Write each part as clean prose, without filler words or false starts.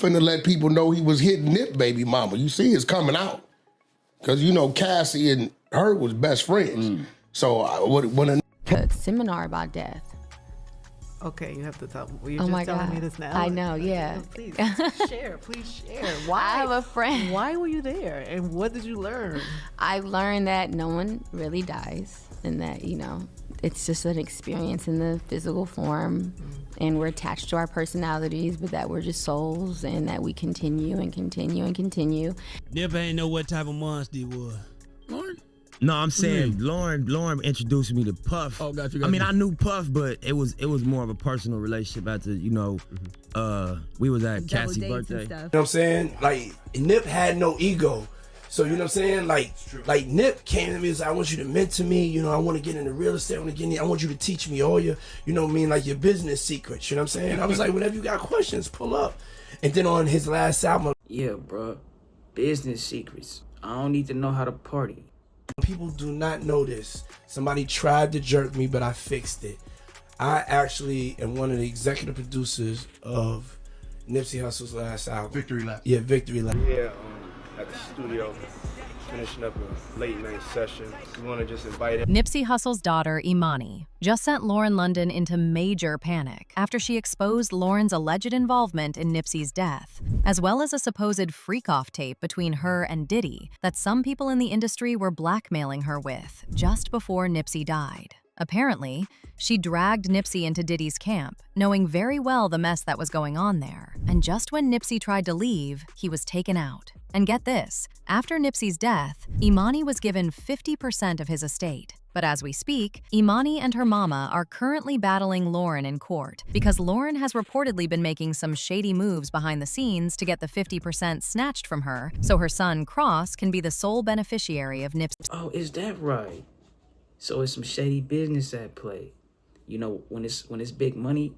finna let people know he was hitting Nip baby mama. You see it's coming out. Because, you know, Cassie and her was best friends. So when a seminar about death. Okay, you have to tell me. Well, you're Oh just my telling God. me this now. I know, yeah. Please share, please share. Why? I have a friend. Why were you there? And what did you learn? I learned that no one really dies and that, you know, it's just an experience in the physical form and we're attached to our personalities, but that we're just souls and that we continue and continue and continue. Never ain't know what type of monster he was. Lauren? No, I'm saying Lauren introduced me to Puff. Oh, got you. I mean, I knew Puff, but it was more of a personal relationship after, you know, we was at Cassie's birthday. You know what I'm saying? Like, Nip had no ego. So, you know what I'm saying? Like Nip came to me and said, I want you to mentor me. You know, I want to get into real estate. I want you to teach me all your, you know what I mean, like your business secrets. You know what I'm saying? I was like, whenever you got questions, pull up. And then on his last album. Yeah, bro. Business secrets. I don't need to know how to party. People do not know this. Somebody tried to jerk me, but I fixed it. I actually am one of the executive producers of Nipsey Hussle's last album. Victory Lap. Yeah, Victory Lap. Yeah, at the studio, finishing up a late night session. We want to just invite Nipsey Hussle's daughter, Emani, just sent Lauren London into major panic after she exposed Lauren's alleged involvement in Nipsey's death, as well as a supposed freak-off tape between her and Diddy that some people in the industry were blackmailing her with just before Nipsey died. Apparently, she dragged Nipsey into Diddy's camp, knowing very well the mess that was going on there. And just when Nipsey tried to leave, he was taken out. And get this, after Nipsey's death, Emani was given 50% of his estate. But as we speak, Emani and her mama are currently battling Lauren in court because Lauren has reportedly been making some shady moves behind the scenes to get the 50% snatched from her so her son, Cross, can be the sole beneficiary of Nipsey. Oh, is that right? So it's some shady business at play. You know, when it's big money,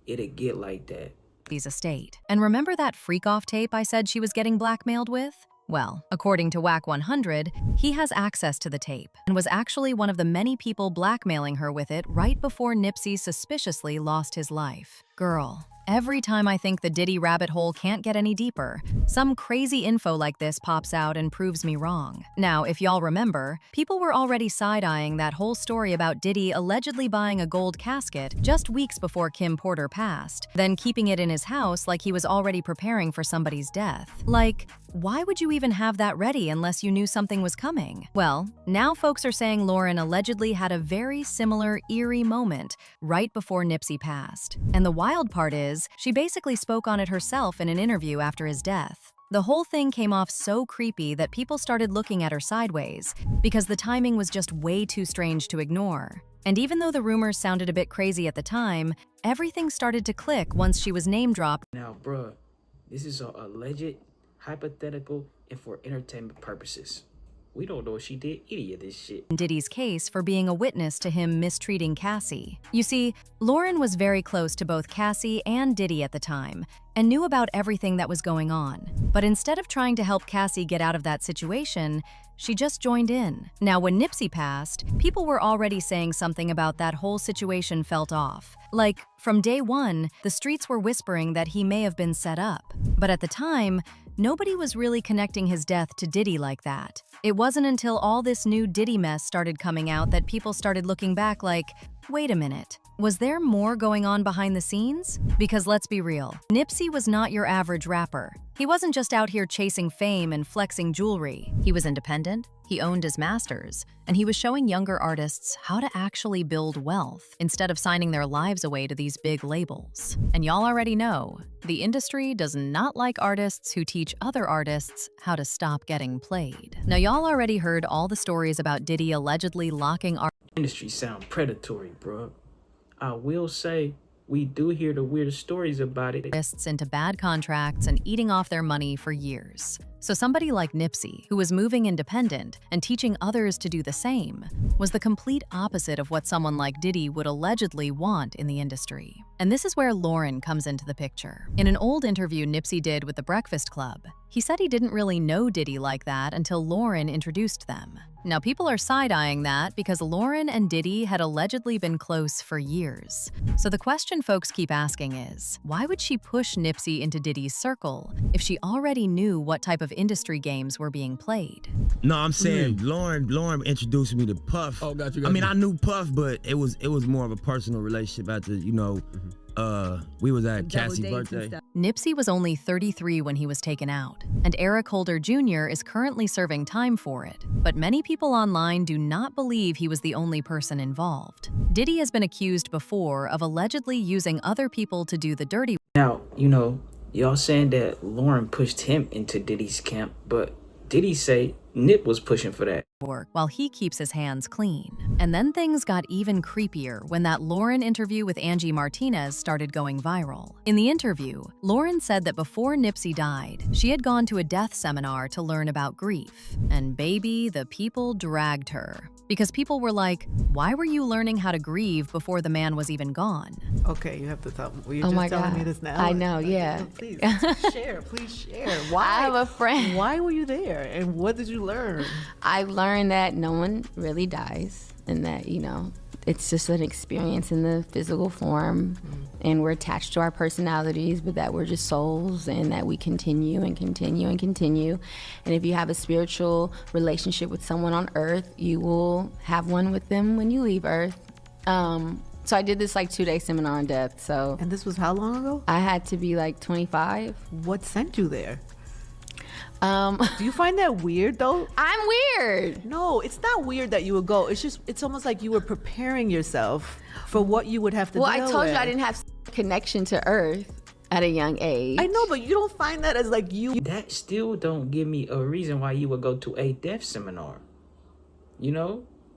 it'll get like that. Estate. And remember that freak-off tape I said she was getting blackmailed with? Well, according to W.I.G 100, he has access to the tape and was actually one of the many people blackmailing her with it right before Nipsey suspiciously lost his life. Girl, every time I think the Diddy rabbit hole can't get any deeper, some crazy info like this pops out and proves me wrong. Now, if y'all remember, people were already side-eyeing that whole story about Diddy allegedly buying a gold casket just weeks before Kim Porter passed, then keeping it in his house like he was already preparing for somebody's death. Like, why would you even have that ready unless you knew something was coming? Well, now folks are saying Lauren allegedly had a very similar eerie moment right before Nipsey passed. And the wild part is, she basically spoke on it herself in an interview after his death. The whole thing came off so creepy that people started looking at her sideways because the timing was just way too strange to ignore. And even though the rumors sounded a bit crazy at the time, everything started to click once she was name-dropped. Now, bruh, this is a alleged, hypothetical, and for entertainment purposes. We don't know if she did any of this shit. Diddy's case for being a witness to him mistreating Cassie. You see, Lauren was very close to both Cassie and Diddy at the time and knew about everything that was going on. But instead of trying to help Cassie get out of that situation, she just joined in. Now, when Nipsey passed, people were already saying something about that whole situation felt off. Like, from day one, the streets were whispering that he may have been set up. But at the time, nobody was really connecting his death to Diddy like that. It wasn't until all this new Diddy mess started coming out that people started looking back like, wait a minute, was there more going on behind the scenes? Because let's be real, Nipsey was not your average rapper. He wasn't just out here chasing fame and flexing jewelry. He was independent, he owned his masters, and he was showing younger artists how to actually build wealth instead of signing their lives away to these big labels. And y'all already know, the industry does not like artists who teach other artists how to stop getting played. Now, y'all already heard all the stories about Diddy allegedly locking Industry sound predatory, bro. I will say, we do hear the weirdest stories about it. artists into bad contracts and eating off their money for years. So somebody like Nipsey, who was moving independent and teaching others to do the same, was the complete opposite of what someone like Diddy would allegedly want in the industry. And this is where Lauren comes into the picture. In an old interview Nipsey did with The Breakfast Club, He said he didn't really know Diddy like that until Lauren introduced them. Now, people are side-eyeing that because Lauren and Diddy had allegedly been close for years. So the question folks keep asking is, why would she push Nipsey into Diddy's circle if she already knew what type of industry games were being played? No, I'm saying Lauren introduced me to Puff. Oh, got you. I mean, I knew Puff, but it was more of a personal relationship after, we was at Cassie's birthday. Nipsey was only 33 when he was taken out, and Eric Holder Jr. is currently serving time for it. But many people online do not believe he was the only person involved. Diddy has been accused before of allegedly using other people to do the dirty. Now, y'all saying that Lauren pushed him into Diddy's camp, but Diddy say Nip was pushing for that work while he keeps his hands clean. And then things got even creepier when that Lauren interview with Angie Martinez started going viral. In the interview, Lauren said that before Nipsey died, she had gone to a death seminar to learn about grief. And baby, the people dragged her. Because people were like, why were you learning how to grieve before the man was even gone? Okay, you have to tell me. You're Oh just my telling God. me this now. I know, yeah. Please share, please share. Why? I have a friend. Why were you there? And what did you learn? I learned that no one really dies and that, it's just an experience in the physical form and we're attached to our personalities, but that we're just souls and that we continue and continue and continue. And if you have a spiritual relationship with someone on earth, you will have one with them when you leave earth. So I did this 2-day seminar on death. So And this was how long ago? I had to be 25. What sent you there? Do you find that weird though? I'm weird. No, it's not weird that you would go. It's almost like you were preparing yourself for what you would have to deal with. Well, I told you I didn't have connection to Earth at a young age. I know, but you don't find that as you. That still don't give me a reason why you would go to a death seminar.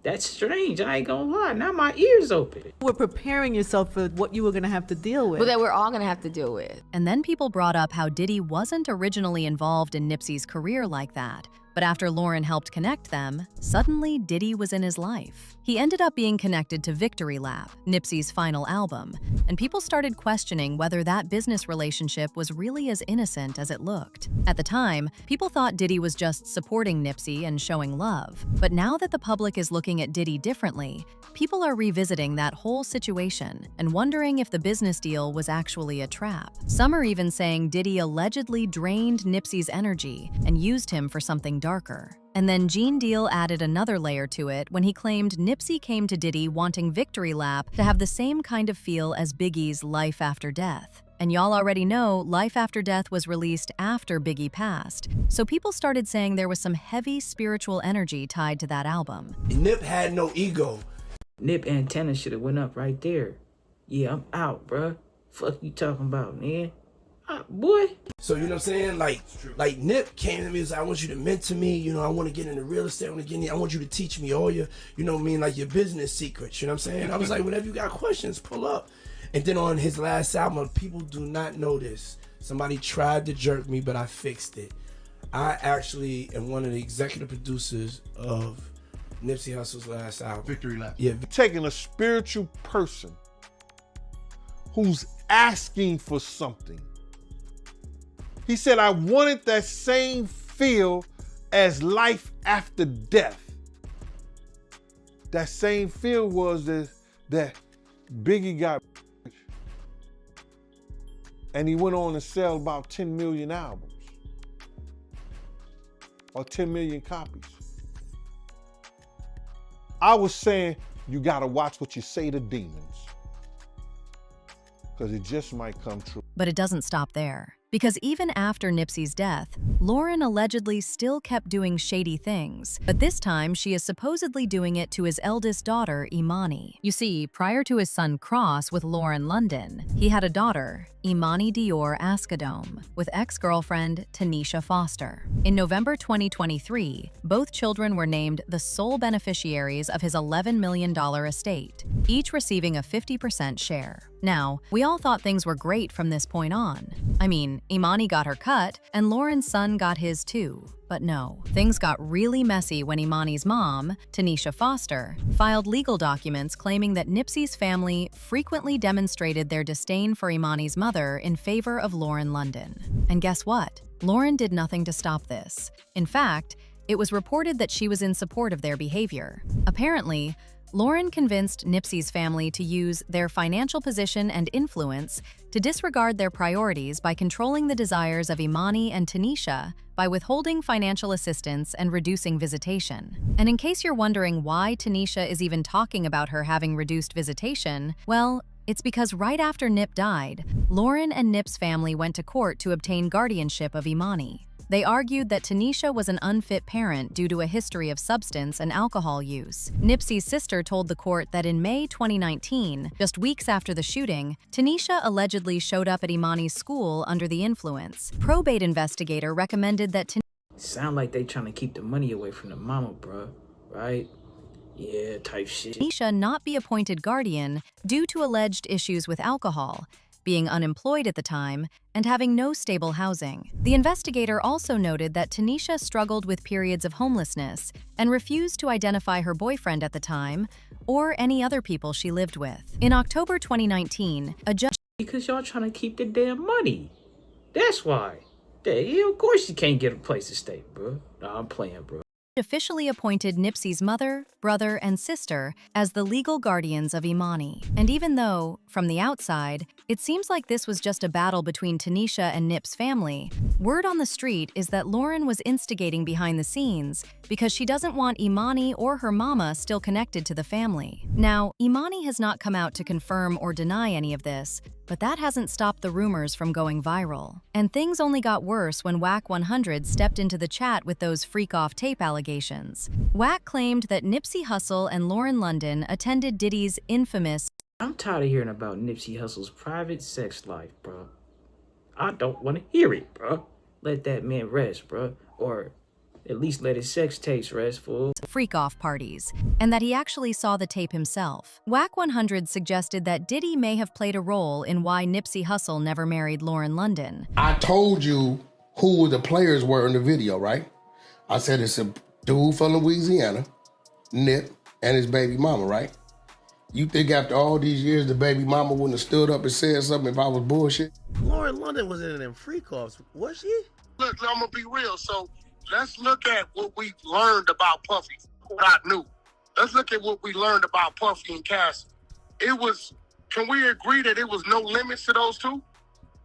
That's strange. I ain't gonna lie. Now my ears open. You were preparing yourself for what you were gonna have to deal with. Well, that we're all gonna have to deal with. And then people brought up how Diddy wasn't originally involved in Nipsey's career like that. But after Lauren helped connect them, suddenly Diddy was in his life. He ended up being connected to Victory Lap, Nipsey's final album, and people started questioning whether that business relationship was really as innocent as it looked. At the time, people thought Diddy was just supporting Nipsey and showing love. But now that the public is looking at Diddy differently, people are revisiting that whole situation and wondering if the business deal was actually a trap. Some are even saying Diddy allegedly drained Nipsey's energy and used him for something darker. And then Gene Deal added another layer to it when he claimed Nipsey came to Diddy wanting Victory Lap to have the same kind of feel as Biggie's Life After Death. And y'all already know Life After Death was released after Biggie passed, so people started saying there was some heavy spiritual energy tied to that album. Nip had no ego. Nip antenna should have went up right there. Yeah, I'm out, bruh. Fuck you talking about, man? Boy. So you know what I'm saying? Like Nip came to me and said, I want you to mentor me, I want to get into real estate, I want you to teach me all your, your business secrets, you know what I'm saying? I was like, whenever you got questions, pull up. And then on his last album, people do not know this. Somebody tried to jerk me, but I fixed it. I actually am one of the executive producers of Nipsey Hussle's last album. Victory Lap. Yeah. Taking a spiritual person who's asking for something. He said, I wanted that same feel as life after death. That same feel was that Biggie got rich. And he went on to sell about 10 million albums. Or 10 million copies. I was saying, you gotta watch what you say to demons. Because it just might come true. But it doesn't stop there. Because even after Nipsey's death, Lauren allegedly still kept doing shady things, but this time she is supposedly doing it to his eldest daughter, Emani. You see, prior to his son Cross with Lauren London, he had a daughter, Emani Dior Ascadome, with ex-girlfriend Tanisha Foster. In November 2023, both children were named the sole beneficiaries of his $11 million estate, each receiving a 50% share. Now, we all thought things were great from this point on. I mean, Emani got her cut, and Lauren's son got his too. But no, things got really messy when Imani's mom, Tanisha Foster, filed legal documents claiming that Nipsey's family frequently demonstrated their disdain for Imani's mother in favor of Lauren London. And guess what? Lauren did nothing to stop this. In fact, it was reported that she was in support of their behavior. Apparently, Lauren convinced Nipsey's family to use their financial position and influence to disregard their priorities by controlling the desires of Emani and Tanisha by withholding financial assistance and reducing visitation. And in case you're wondering why Tanisha is even talking about her having reduced visitation, well, it's because right after Nip died, Lauren and Nip's family went to court to obtain guardianship of Emani. They argued that Tanisha was an unfit parent due to a history of substance and alcohol use. Nipsey's sister told the court that in May 2019, just weeks after the shooting, Tanisha allegedly showed up at Imani's school under the influence. Probate investigator recommended that Sound like they trying to keep the money away from the mama, bruh, right? Yeah, type shit. Tanisha not be appointed guardian due to alleged issues with alcohol, being unemployed at the time, and having no stable housing. The investigator also noted that Tanisha struggled with periods of homelessness and refused to identify her boyfriend at the time or any other people she lived with. In October 2019, a judge— Because y'all trying to keep the damn money. That's why. Yeah, of course you can't get a place to stay, bro. Nah, I'm playing, bro. officially appointed Nipsey's mother, brother, and sister as the legal guardians of Emani. And even though, from the outside, it seems like this was just a battle between Tanisha and Nip's family, word on the street is that Lauren was instigating behind the scenes because she doesn't want Emani or her mama still connected to the family. Now, Emani has not come out to confirm or deny any of this, but that hasn't stopped the rumors from going viral. And things only got worse when WAC 100 stepped into the chat with those freak-off tape allegations. WAC claimed that Nipsey Hussle and Lauren London attended Diddy's infamous— I'm tired of hearing about Nipsey Hussle's private sex life, bro. I don't want to hear it, bro. Let that man rest, bro. Or at least let his sex tapes rest, fool. freak-off parties, and that he actually saw the tape himself. WAC 100 suggested that Diddy may have played a role in why Nipsey Hussle never married Lauren London. I told you who the players were in the video, right? I said it's a dude from Louisiana, Nip, and his baby mama, right? You think after all these years, the baby mama wouldn't have stood up and said something if I was bullshit? Lauren London was in them freak-offs, was she? Look, I'm gonna be real. So let's look at what we learned about Puffy, what I knew. Let's look at what we learned about Puffy and Cassie. It was, can we agree that it was no limits to those two?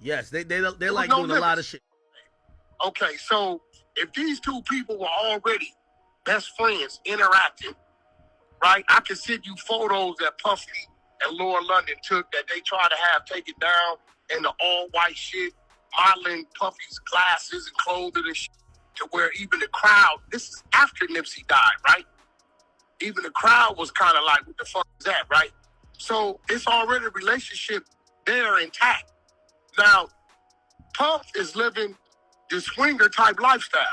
Yes, they're like doing a lot of shit. Okay, so if these two people were already best friends, interacting, right? I can send you photos that Puffy and Lauren London took that they tried to have taken down in the all-white shit, modeling Puffy's glasses and clothing and shit, to where even the crowd, this is after Nipsey died, right? Even the crowd was kind of like, what the fuck is that, right? So it's already a relationship there intact. Now, Puff is living the swinger type lifestyle,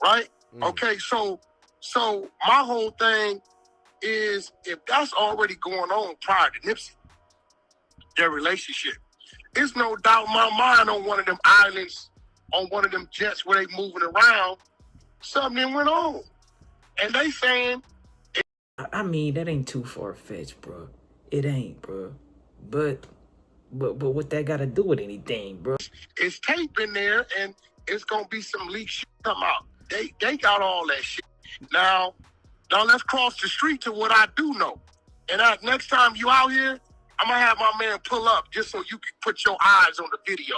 right? Okay, so my whole thing is, if that's already going on prior to Nipsey, their relationship, it's no doubt in my mind on one of them islands, on one of them jets where they moving around, something went on. And they saying... I mean, that ain't too far-fetched, bro. It ain't, bro. But what that got to do with anything, bro? It's tape in there, and it's going to be some leak shit come out. They got all that shit. Now let's cross the street to what I do know. And next time you out here, I'm going to have my man pull up just so you can put your eyes on the video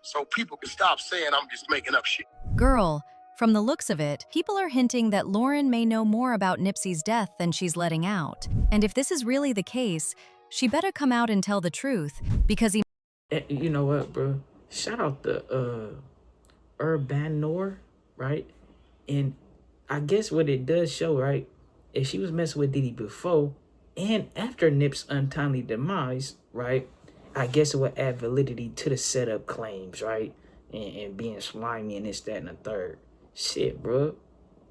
so people can stop saying I'm just making up shit. Girl, from the looks of it, people are hinting that Lauren may know more about Nipsey's death than she's letting out. And if this is really the case, she better come out and tell the truth, because he— You know what, bro? Shout out the Urbanor, right? And I guess what it does show, right, if she was messing with Diddy before and after Nip's untimely demise, right, I guess it would add validity to the setup claims, right? And being slimy and this, that, and the third. Shit, bro.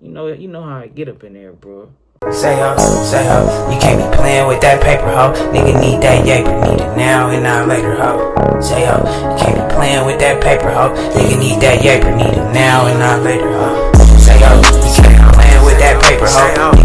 You know how I get up in there, bro. Say ho, you can't be playing with that paper, ho. Nigga need that yaper, need it now and not later, ho. Say ho, you can't be playing with that paper, ho. Nigga need that yaper, need it now and not later, ho. Say ho, you can't be playing with that paper, ho.